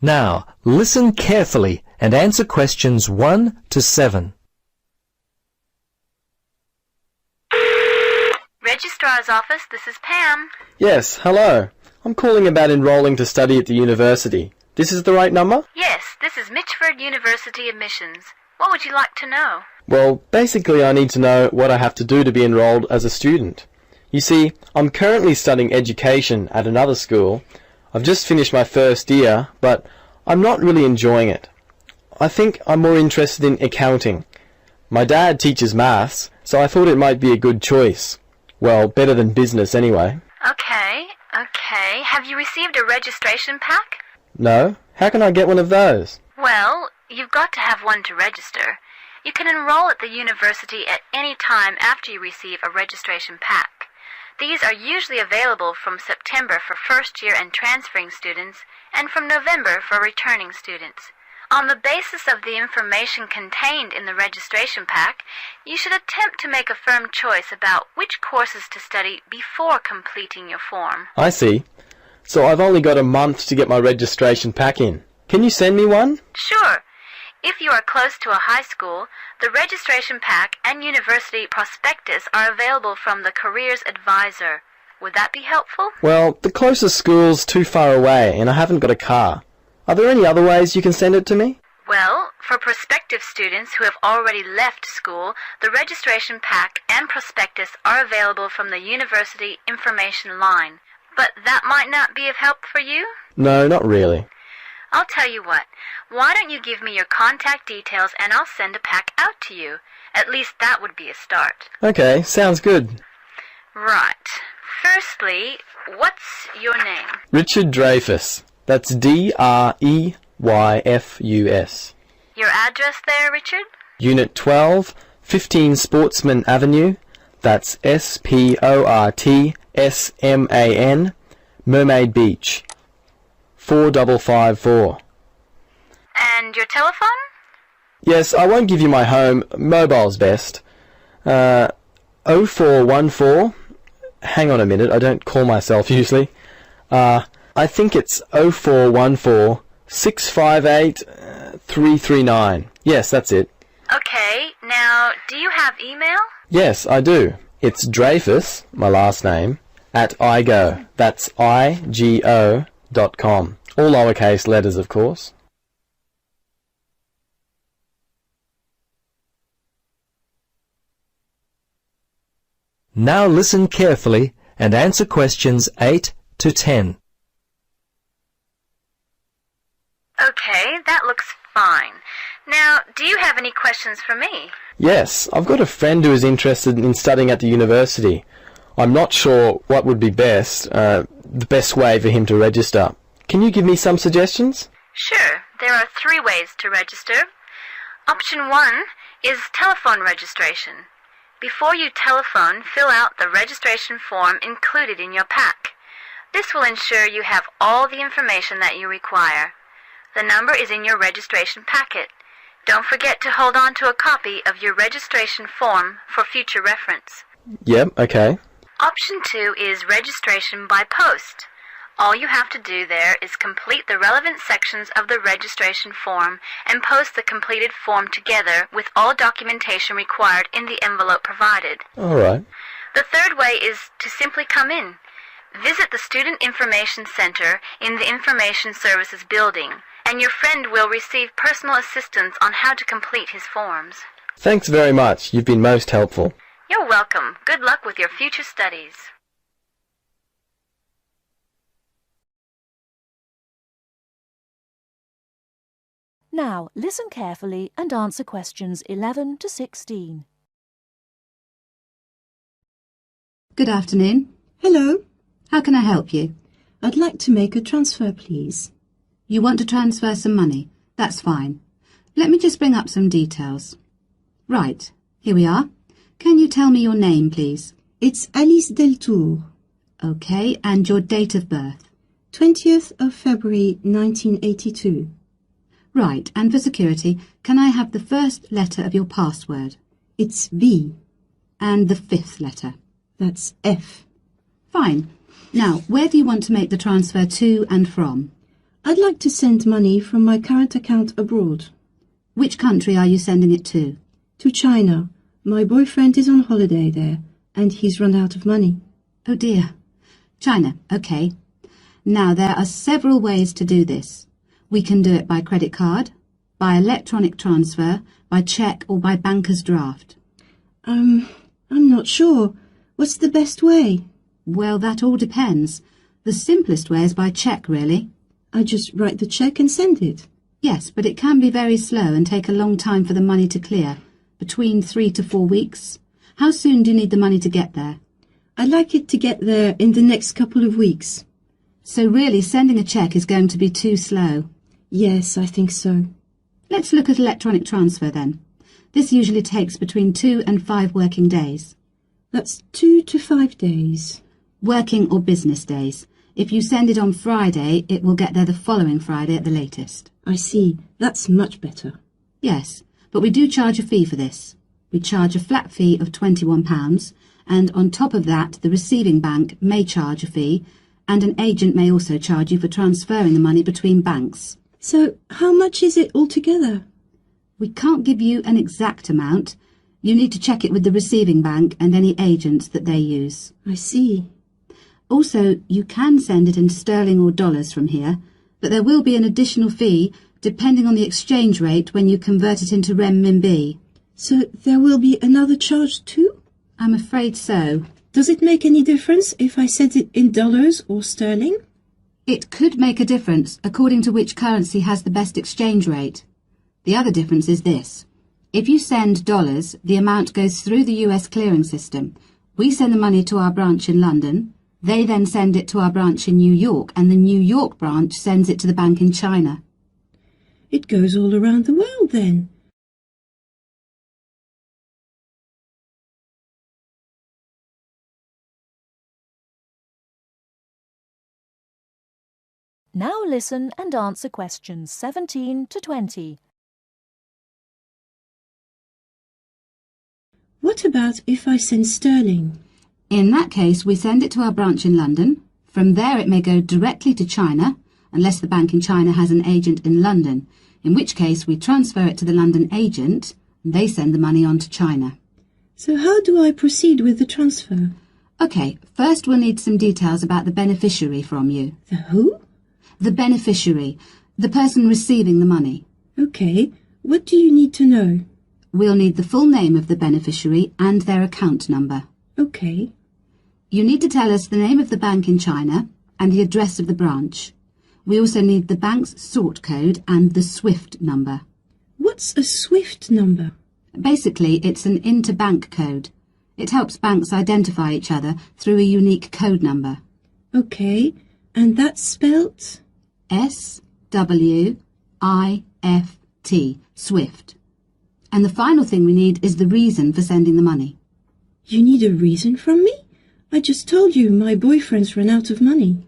Now, listen carefully and answer questions 1 to 7. Registrar's office, this is Pam. Yes, hello. I'm calling about enrolling to study at the university. This is the right number? Yes, this is Mitchford University admissions. What would you like to know? Well, basically I need to know what I have to do to be enrolled as a student. You see, I'm currently studying education at another school. I've just finished my first year, but I'm not really enjoying it. I think I'm more interested in accounting. My dad teaches maths, so I thought it might be a good choice. Well, better than business anyway. Okay. Have you received a registration pack? No? How can I get one of those? Well, you've got to have one to register. You can enroll at the university at any time after you receive a registration pack. These are usually available from September for first-year and transferring students, and from November for returning students. On the basis of the information contained in the registration pack, you should attempt to make a firm choice about which courses to study before completing your form. I see. So I've only got a month to get my registration pack in. Can you send me one? Sure. If you are close to a high school, the registration pack and university prospectus are available from the Careers Advisor. Would that be helpful? Well, the closest school's too far away and I haven't got a car. Are there any other ways you can send it to me? Well, for prospective students who have already left school, the registration pack and prospectus are available from the university information line. But that might not be of help for you? No, not really. I'll tell you what. Why don't you give me your contact details and I'll send a pack out to you. At least that would be a start. Okay, sounds good. Right. Firstly, what's your name? Richard Dreyfus. That's Dreyfus. Your address there, Richard? Unit 12, 15 Sportsman Avenue. That's Sportsman, Mermaid Beach. 4554. And your telephone? Yes, I won't give you my home. Mobile's best. 0414. Hang on a minute, I don't call myself usually. I think it's 0414 658 339. Yes, that's it. Okay, now, do you have email? Yes, I do. It's Dreyfus, my last name, at igo. That's IGO.com. All lowercase letters, of course. Now listen carefully and answer questions 8 to 10. Okay, that looks fine. Now, do you have any questions for me? Yes, I've got a friend who is interested in studying at the university. I'm not sure what would be best, the best way for him to register. Can you give me some suggestions? Sure. There are 3 ways to register. Option 1 is telephone registration. Before you telephone, fill out the registration form included in your pack. This will ensure you have all the information that you require. The number is in your registration packet. Don't forget to hold on to a copy of your registration form for future reference. Yep, okay. Option 2 is registration by post. All you have to do there is complete the relevant sections of the registration form and post the completed form together with all documentation required in the envelope provided. All right. The third way is to simply come in. Visit the Student Information Center in the Information Services building, and your friend will receive personal assistance on how to complete his forms. Thanks very much. You've been most helpful. You're welcome. Good luck with your future studies. Now, listen carefully and answer questions 11 to 16. Good afternoon. Hello. How can I help you? I'd like to make a transfer, please. You want to transfer some money? That's fine. Let me just bring up some details. Right, here we are. Can you tell me your name, please? It's Alice Deltour. Okay, and your date of birth? 20th of February 1982. Right, and for security, can I have the first letter of your password? It's V. And the 5th letter? That's F. Fine. Now, where do you want to make the transfer to and from? I'd like to send money from my current account abroad. Which country are you sending it to? To China. My boyfriend is on holiday there, and he's run out of money. Oh dear. China, okay. Now, there are several ways to do this. We can do it by credit card, by electronic transfer, by cheque or by banker's draft. I'm not sure. What's the best way? Well, that all depends. The simplest way is by cheque, really. I just write the cheque and send it. Yes, but it can be very slow and take a long time for the money to clear, between 3 to 4 weeks. How soon do you need the money to get there? I'd like it to get there in the next couple of weeks. So really, sending a cheque is going to be too slow. Yes, I think so. Let's look at electronic transfer then. This usually takes between 2 and 5 working days. That's 2 to 5 days. Working or business days. If you send it on Friday, it will get there the following Friday at the latest. I see. That's much better. Yes, but we do charge a fee for this. We charge a flat fee of £21, and on top of that, the receiving bank may charge a fee, and an agent may also charge you for transferring the money between banks. So, how much is it altogether? We can't give you an exact amount. You need to check it with the receiving bank and any agents that they use. I see. Also, you can send it in sterling or dollars from here, but there will be an additional fee depending on the exchange rate when you convert it into renminbi. So there will be another charge too? I'm afraid so. Does it make any difference if I send it in dollars or sterling? It could make a difference according to which currency has the best exchange rate. The other difference is this. If you send dollars, the amount goes through the US clearing system. We send the money to our branch in London. They then send it to our branch in New York, and the New York branch sends it to the bank in China. It goes all around the world then. Now listen and answer questions 17 to 20. What about if I send sterling? In that case, we send it to our branch in London. From there it may go directly to China, unless the bank in China has an agent in London, in which case we transfer it to the London agent, and they send the money on to China. So how do I proceed with the transfer? OK, first we'll need some details about the beneficiary from you. The who? The beneficiary, the person receiving the money. OK, what do you need to know? We'll need the full name of the beneficiary and their account number. OK. You need to tell us the name of the bank in China and the address of the branch. We also need the bank's sort code and the SWIFT number. What's a SWIFT number? Basically, it's an interbank code. It helps banks identify each other through a unique code number. OK, and that's spelt? SWIFT, SWIFT. And the final thing we need is the reason for sending the money. You need a reason from me? I just told you my boyfriend's run out of money.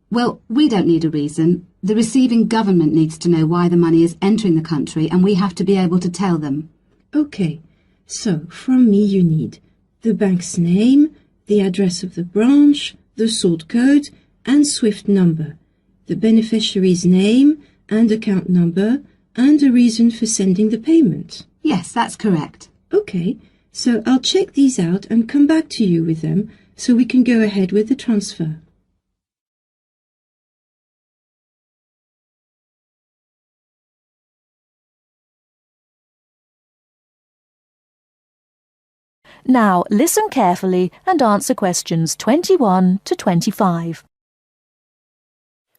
Well, we don't need a reason. The receiving government needs to know why the money is entering the country, and we have to be able to tell them. OK, so from me you need the bank's name, the address of the branch, the sort code and SWIFT number, the beneficiary's name and account number, and a reason for sending the payment. Yes, that's correct. OK, so I'll check these out and come back to you with them so we can go ahead with the transfer. Now listen carefully and answer questions 21 to 25.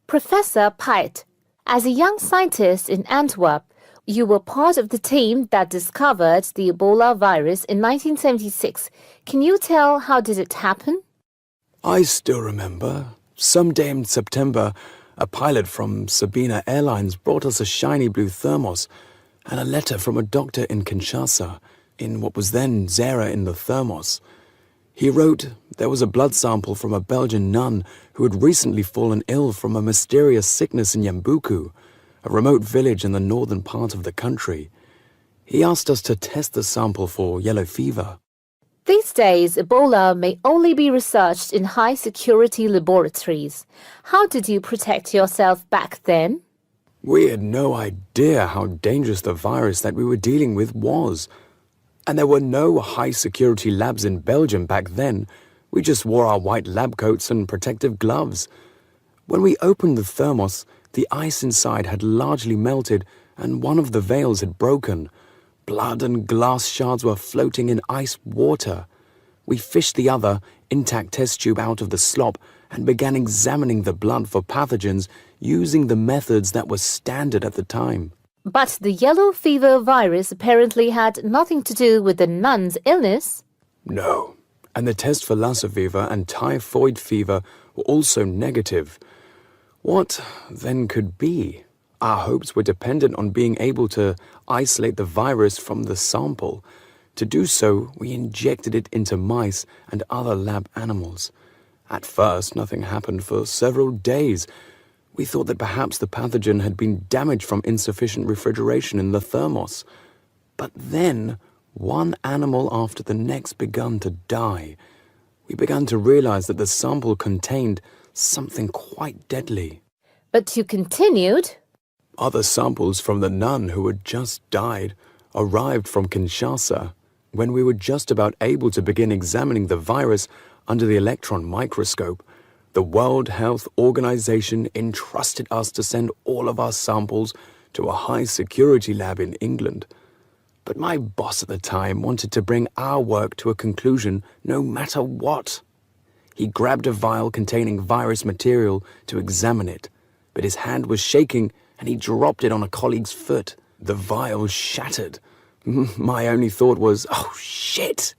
Professor Pite, as a young scientist in Antwerp, you were part of the team that discovered the Ebola virus in 1976. Can you tell how did it happen? I still remember. Some day in September, a pilot from Sabina Airlines brought us a shiny blue thermos and a letter from a doctor in Kinshasa, in what was then Zara in the thermos. He wrote there was a blood sample from a Belgian nun who had recently fallen ill from a mysterious sickness in Yambuku, a remote village in the northern part of the country. He asked us to test the sample for yellow fever. These days, Ebola may only be researched in high-security laboratories. How did you protect yourself back then? We had no idea how dangerous the virus that we were dealing with was. And there were no high-security labs in Belgium back then. We just wore our white lab coats and protective gloves. When we opened the thermos, the ice inside had largely melted and one of the valves had broken. Blood and glass shards were floating in ice water. We fished the other, intact test tube out of the slop and began examining the blood for pathogens using the methods that were standard at the time. But the yellow fever virus apparently had nothing to do with the nun's illness. No, and the test for Lassa fever and typhoid fever were also negative. What then could be? Our hopes were dependent on being able to isolate the virus from the sample. To do so, we injected it into mice and other lab animals. At first, nothing happened for several days. We thought that perhaps the pathogen had been damaged from insufficient refrigeration in the thermos. But then, one animal after the next began to die. We began to realize that the sample contained something quite deadly. But you continued. Other samples from the nun who had just died arrived from Kinshasa. When we were just about able to begin examining the virus under the electron microscope, the World Health Organization entrusted us to send all of our samples to a high-security lab in England. But my boss at the time wanted to bring our work to a conclusion no matter what. He grabbed a vial containing virus material to examine it, but his hand was shaking and he dropped it on a colleague's foot. The vial shattered. My only thought was, oh shit!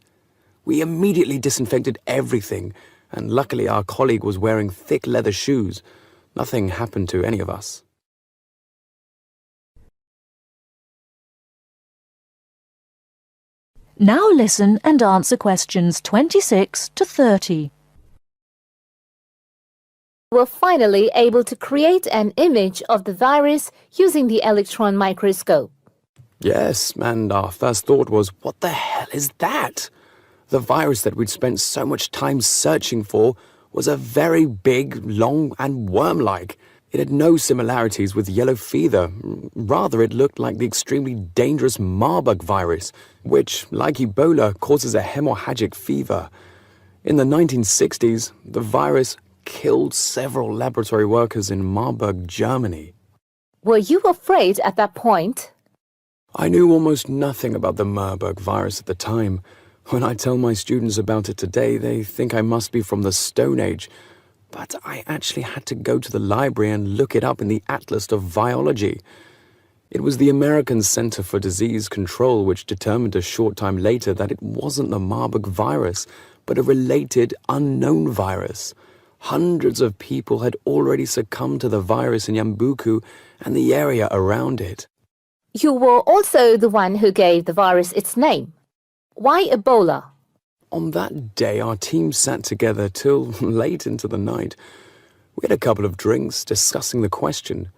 We immediately disinfected everything, and luckily our colleague was wearing thick leather shoes. Nothing happened to any of us. Now listen and answer questions 26 to 30. Were finally able to create an image of the virus using the electron microscope. Yes, and our first thought was, what the hell is that? The virus that we'd spent so much time searching for was a very big, long, and worm-like. It had no similarities with yellow fever. Rather, it looked like the extremely dangerous Marburg virus, which, like Ebola, causes a hemorrhagic fever. In the 1960s, the virus killed several laboratory workers in Marburg, Germany. Were you afraid at that point? I knew almost nothing about the Marburg virus at the time. When I tell my students about it today, they think I must be from the Stone Age. But I actually had to go to the library and look it up in the Atlas of Virology. It was the American Center for Disease Control which determined a short time later that it wasn't the Marburg virus, but a related unknown virus. Hundreds of people had already succumbed to the virus in Yambuku and the area around it. You were also the one who gave the virus its name. Why Ebola? On that day, our team sat together till late into the night. We had a couple of drinks discussing the question.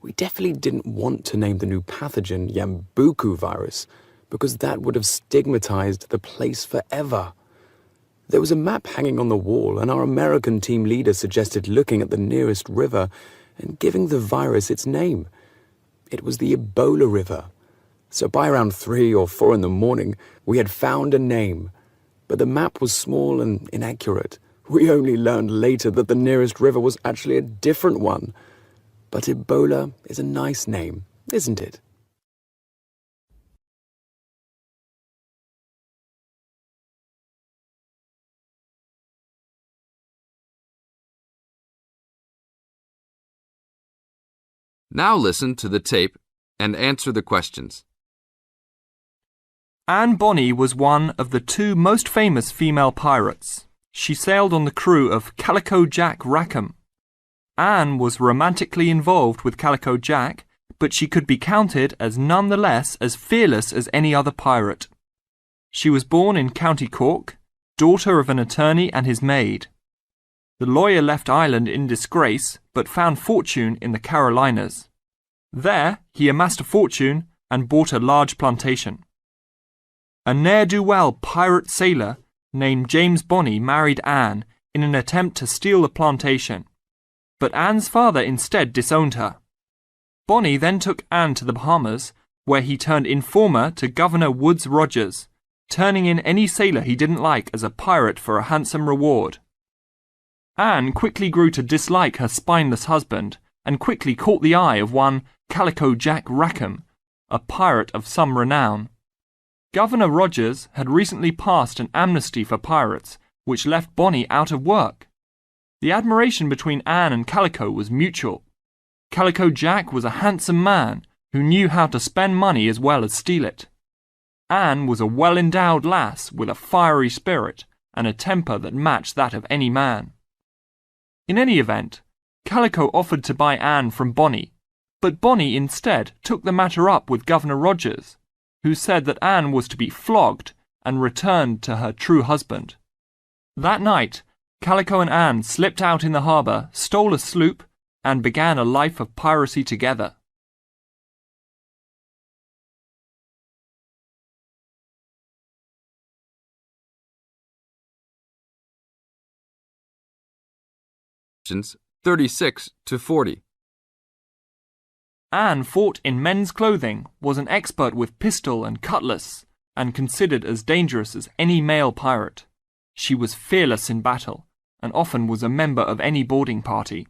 We definitely didn't want to name the new pathogen Yambuku virus, because that would have stigmatized the place forever. There was a map hanging on the wall, and our American team leader suggested looking at the nearest river and giving the virus its name. It was the Ebola River. So by around 3 or 4 in the morning, we had found a name. But the map was small and inaccurate. We only learned later that the nearest river was actually a different one. But Ebola is a nice name, isn't it? Now listen to the tape and answer the questions. Anne Bonny was one of the 2 most famous female pirates. She sailed on the crew of Calico Jack Rackham. Anne was romantically involved with Calico Jack, but she could be counted as none the less as fearless as any other pirate. She was born in County Cork, daughter of an attorney and his maid. The lawyer left Ireland in disgrace, but found fortune in the Carolinas. There, he amassed a fortune and bought a large plantation. A ne'er-do-well pirate sailor, named James Bonney married Anne in an attempt to steal the plantation, but Anne's father instead disowned her. Bonney then took Anne to the Bahamas, where he turned informer to Governor Woodes Rogers, turning in any sailor he didn't like as a pirate for a handsome reward. Anne quickly grew to dislike her spineless husband and quickly caught the eye of one Calico Jack Rackham, a pirate of some renown. Governor Rogers had recently passed an amnesty for pirates, which left Bonney out of work. The admiration between Anne and Calico was mutual. Calico Jack was a handsome man who knew how to spend money as well as steal it. Anne was a well-endowed lass with a fiery spirit and a temper that matched that of any man. In any event, Calico offered to buy Anne from Bonney, but Bonney instead took the matter up with Governor Rogers, who said that Anne was to be flogged and returned to her true husband. That night, Calico and Anne slipped out in the harbour, stole a sloop, and began a life of piracy together. Questions 36 to 40. Anne fought in men's clothing, was an expert with pistol and cutlass, and considered as dangerous as any male pirate. She was fearless in battle, and often was a member of any boarding party.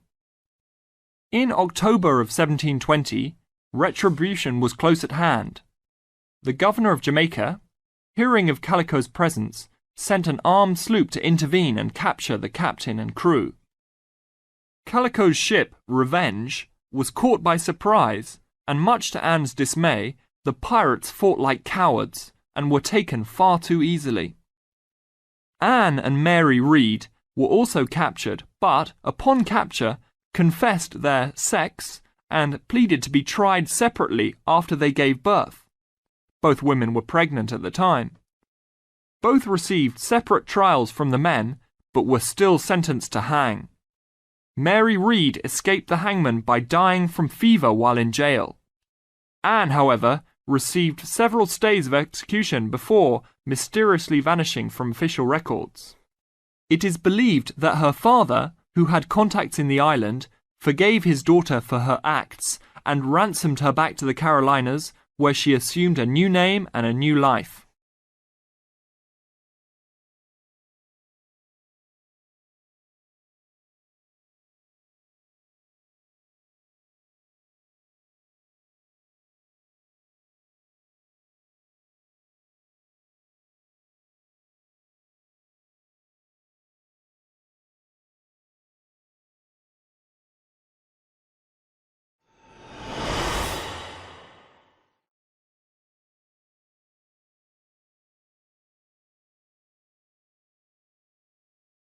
In October of 1720, retribution was close at hand. The governor of Jamaica, hearing of Calico's presence, sent an armed sloop to intervene and capture the captain and crew. Calico's ship, Revenge, was caught by surprise, and much to Anne's dismay, the pirates fought like cowards and were taken far too easily. Anne and Mary Read were also captured, but, upon capture, confessed their sex and pleaded to be tried separately after they gave birth. Both women were pregnant at the time. Both received separate trials from the men, but were still sentenced to hang. Mary Read escaped the hangman by dying from fever while in jail. Anne, however, received several stays of execution before mysteriously vanishing from official records. It is believed that her father, who had contacts in the island, forgave his daughter for her acts and ransomed her back to the Carolinas, where she assumed a new name and a new life.